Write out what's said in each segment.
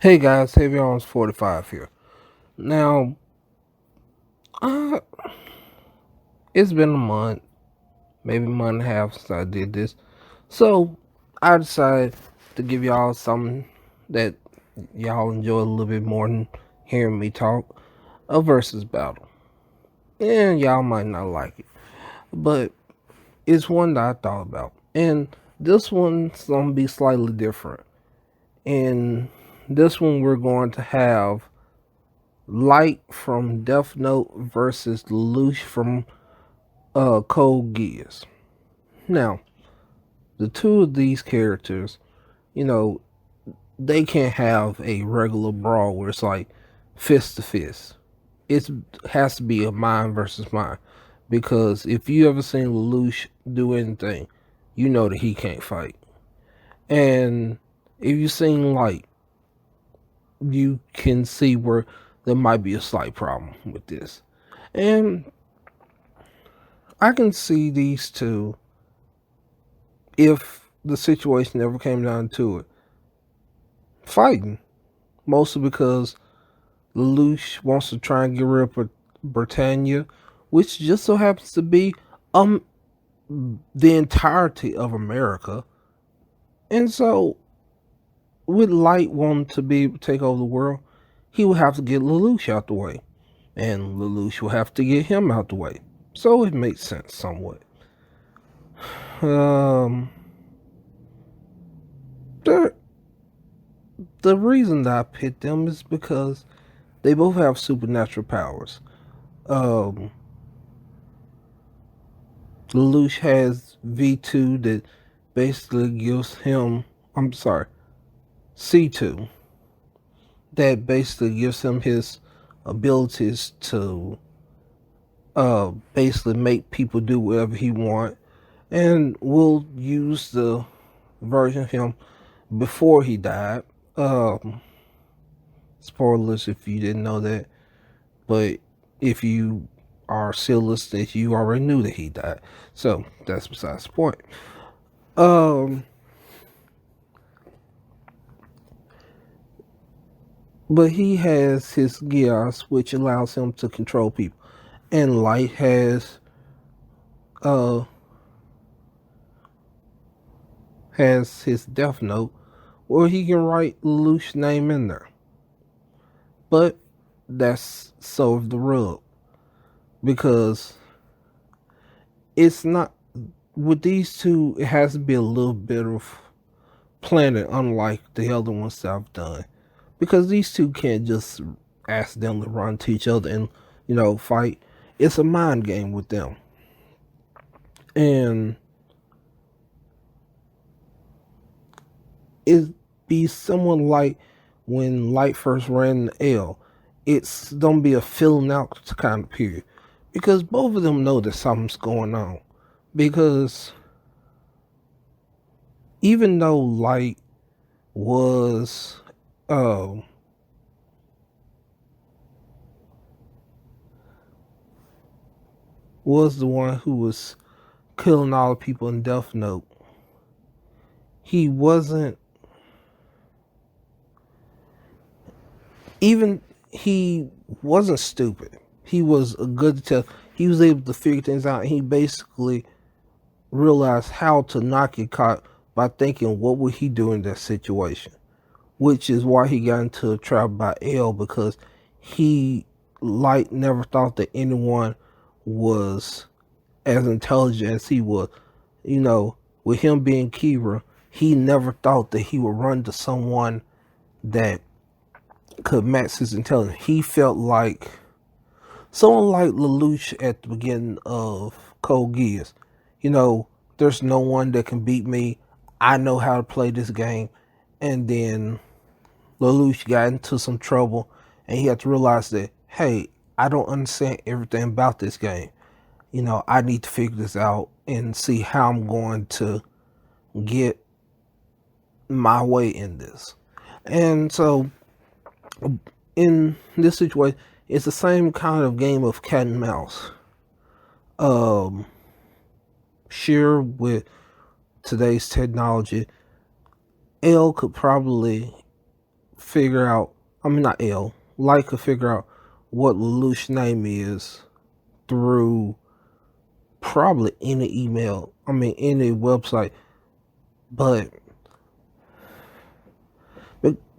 Hey guys, Savion's 45 here. Now, uh, it's been a month, maybe a month and a half since I did this. So, I decided to give y'all something that y'all enjoy a little bit more than hearing me talk, a versus battle. And y'all might not like it, but it's one that I thought about. And this one's going to be slightly different. In this one, we're going to have Light from Death Note versus Lelouch from Code Geass. Now, the two of these characters, you know, they can't have a regular brawl where it's like fist to fist. It has to be a mind versus mind. Because if you ever seen Lelouch do anything, you know that he can't fight. And if you've seen Light, you can see where there might be a slight problem with this. And I can see these two, if the situation ever came down to it, fighting. Mostly because Lelouch wants to try and get rid of Britannia, which just so happens to be um the entirety of America. And so, with Light wanting to be able to take over the world, he would have to get Lelouch out the way. And Lelouch will have to get him out the way. So it makes sense somewhat. Um the the reason that I picked them is because they both have supernatural powers. Um Lelouch has V2 that basically gives him, I'm sorry, C2, that basically gives him his abilities to basically make people do whatever he want, and we'll use the version of him before he died. Um, Spoilers if you didn't know that, but if you are still listening, you already knew that he died. So that's besides the point. Um, but he has his gears, which allows him to control people, and Light uh has his Death Note, where he can write Lelouch's name in there. But that's sort the rub, because it's not with these two. It has to be a little bit of planning, unlike the other ones that I've done, because these two can't just accidentally run to each other and fight. It's a mind game with them, and it be someone like when Light first ran the L. It's gonna be a filling out kind of period, because both of them know that something's going on. Because even though Light was uh, was the one who was killing all the people in Death Note, he wasn't even he wasn't stupid. He was a good tell. He was able to figure things out. He basically realized how to not get caught by thinking, what would he do in that situation? Which is why he got into a trap by L, because he Light never thought that anyone was as intelligent as he was. With him being Kira, he never thought that he would run to someone that could match his intelligence. He felt like someone like Lelouch at the beginning of Code Geass. There's no one that can beat me. I know how to play this game. And then Lelouch got into some trouble, and he had to realize that, hey, I don't understand everything about this game. I need to figure this out and see how I'm going to get my way in this. And so, in this situation, it's the same kind of game of cat and mouse. Um, sure, with today's technology, L could probably figure out, I mean, not L, Light could figure out what Lelouch's name is through probably any email, I mean, any website. But,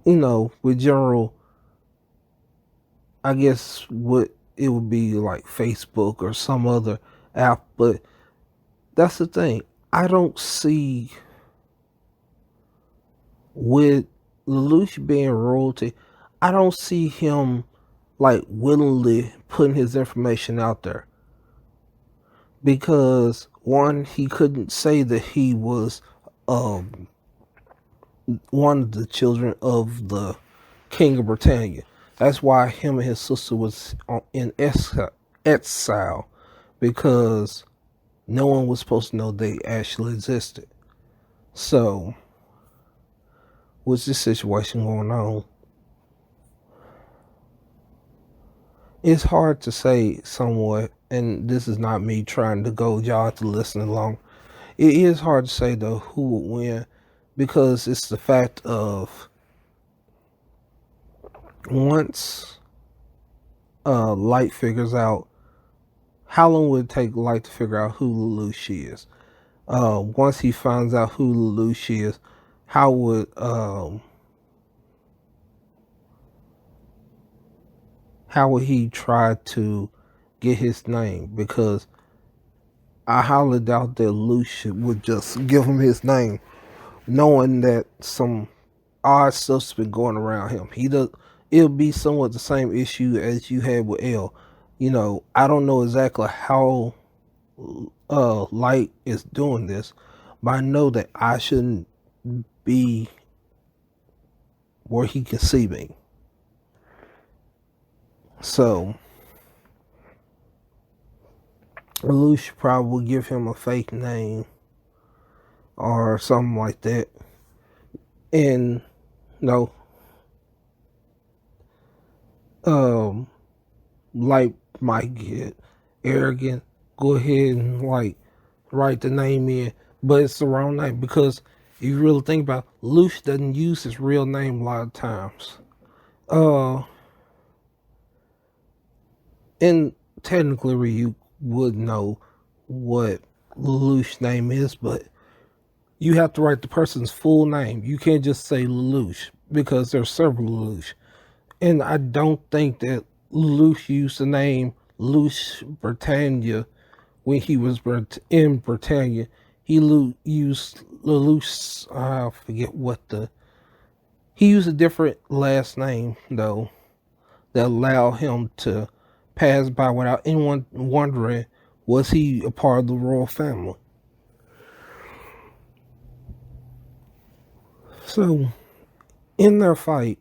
with general, I guess what it would be like Facebook or some other app. But that's the thing. I don't see, with Lelouch being royalty, I don't see him like willingly putting his information out there, because one, he couldn't say that he was one of the children of the King of Britannia. That's why him and his sister was in exile, because no one was supposed to know they actually existed. So, with this situation going on, it's hard to say somewhat, and this is not me trying to go y'all to listen along. It is hard to say though who would win, because it's the fact of, once Light figures out, how long would it take Light to figure out who Lelouch is? Once he finds out who Lelouch is, how would he try to get his name? Because I highly doubt that Lelouch would just give him his name, knowing that some odd stuff's been going around him. It'll be somewhat the same issue as you had with L. I don't know exactly how Light is doing this, but I know that I shouldn't be where he can see me. So Lelouch probably will give him a fake name or something like that, and Light might get arrogant, go ahead and write the name in, but it's the wrong name, because if you really think about it, Lelouch doesn't use his real name a lot of times. And technically you would know what Lelouch's name is, but you have to write the person's full name. You can't just say Lelouch, because there's several Lelouch. And I don't think that Lelouch used the name Lelouch Britannia when he was in Britannia. He used Lelouch, I forget he used a different last name, though, that allowed him to pass by without anyone wondering, was he a part of the royal family? So, in their fight,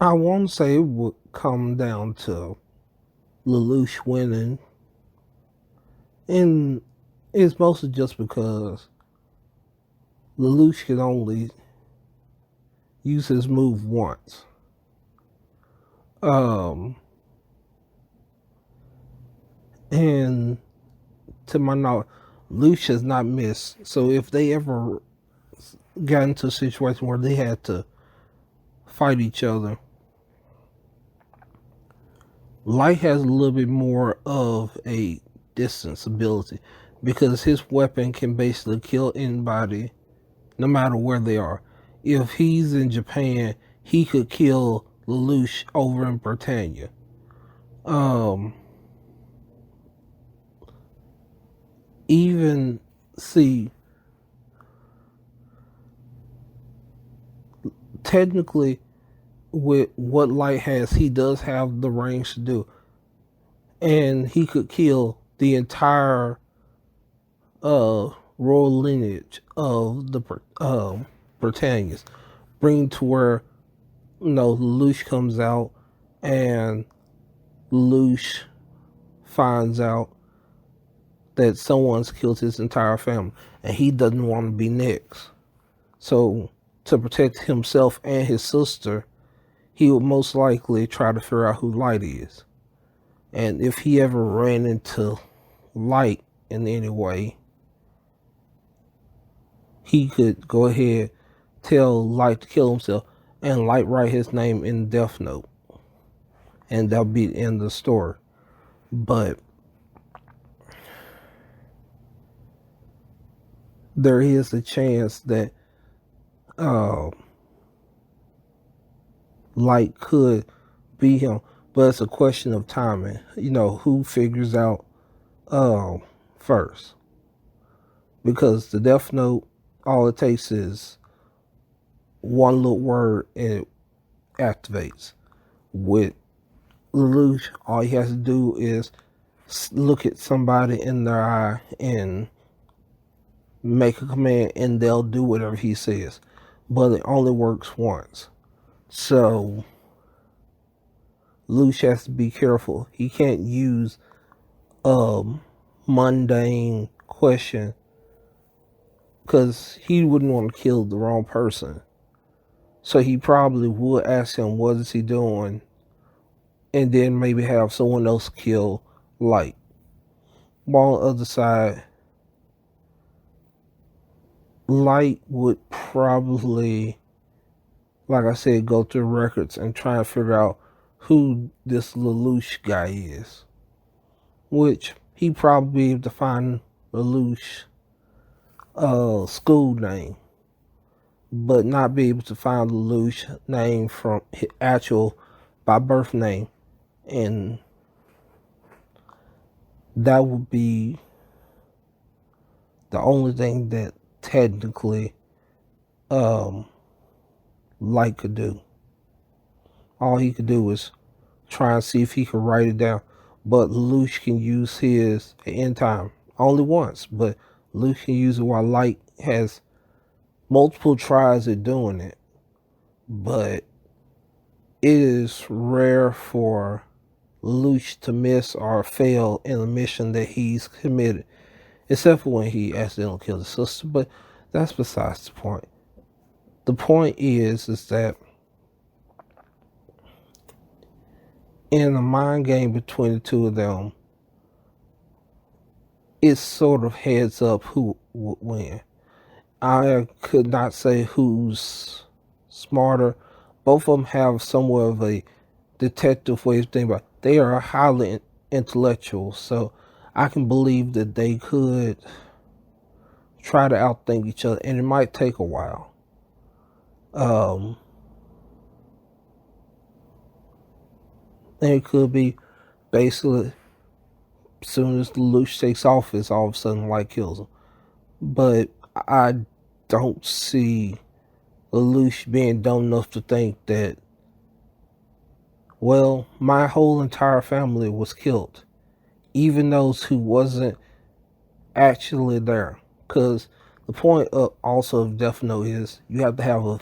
I won't say it would come down to Lelouch winning, and it's mostly just because Lelouch could only use his move once. And to my knowledge, Lelouch has not missed. So if they ever got into a situation where they had to fight each other, Light has a little bit more of a distance ability, because his weapon can basically kill anybody no matter where they are. If he's in Japan, he could kill Lelouch over in Britannia. Even see, technically, with what Light has, he does have the range to do, and he could kill the entire royal lineage of the Britannias, bring to where Lelouch comes out, and Lelouch finds out that someone's killed his entire family, and he doesn't want to be next. So, to protect himself and his sister, he would most likely try to figure out who Light is. And if he ever ran into Light in any way, he could go ahead, tell Light to kill himself, and Light write his name in the Death Note. And that'll be the end of the story. But there is a chance that Light could be him. But it's a question of timing. Who figures out first. Because the Death Note, all it takes is one little word and it activates. With Lelouch, all he has to do is look at somebody in their eye and make a command, and they'll do whatever he says. But it only works once. So Lelouch has to be careful. He can't use a mundane question, because he wouldn't want to kill the wrong person. So he probably would ask him, what is he doing? And then maybe have someone else kill Light. While on the other side, Light would probably, like I said, go through records and try and figure out who this Lelouch guy is. Which he probably be able to find Lelouch school name, but not be able to find Lelouch name from his actual by birth name. And that would be the only thing that technically Light could do. All he could do is try and see if he could write it down. But Lelouch can use his at any time. Only once, but Lelouch can use it while Light has multiple tries at doing it. But it is rare for Lelouch to miss or fail in a mission that he's committed. Except for when he accidentally killed his sister, but that's besides the point. The point is that in a mind game between the two of them, it sort of heads up who would win. I could not say who's smarter. Both of them have somewhat of a detective way of thinking about it. They are highly intellectual, so I can believe that they could try to outthink each other, and it might take a while. And it could be basically as soon as Lelouch takes office, all of a sudden Light kills him. But I don't see Lelouch being dumb enough to think that, well, my whole entire family was killed, even those who wasn't actually there. Because the point also of Death Note is you have to have a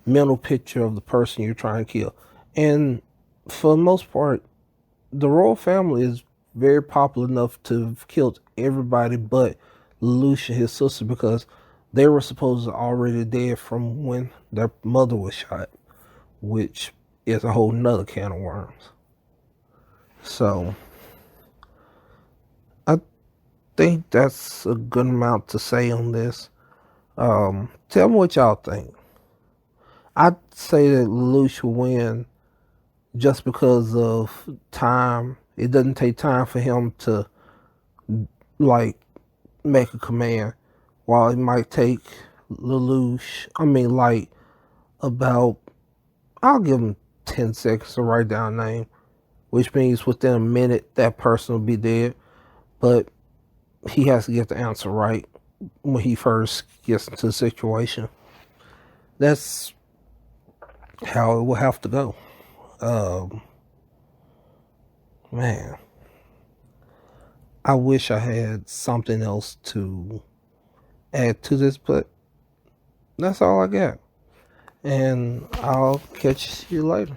mental picture of the person you're trying to kill. And for the most part, the royal family is very popular enough to have killed everybody but Lelouch and his sister, because they were supposed to already dead from when their mother was shot, which is a whole nother can of worms. So I think that's a good amount to say on this. Tell me what y'all think. I'd say that Lelouch will win just because of time. It doesn't take time for him to make a command, while it might take Light about, I'll give him 10 seconds to write down a name, which means within a minute that person will be dead. But he has to get the answer right when he first gets into the situation. That's how it will have to go. Man, I wish I had something else to add to this, but that's all I got. And I'll catch you later.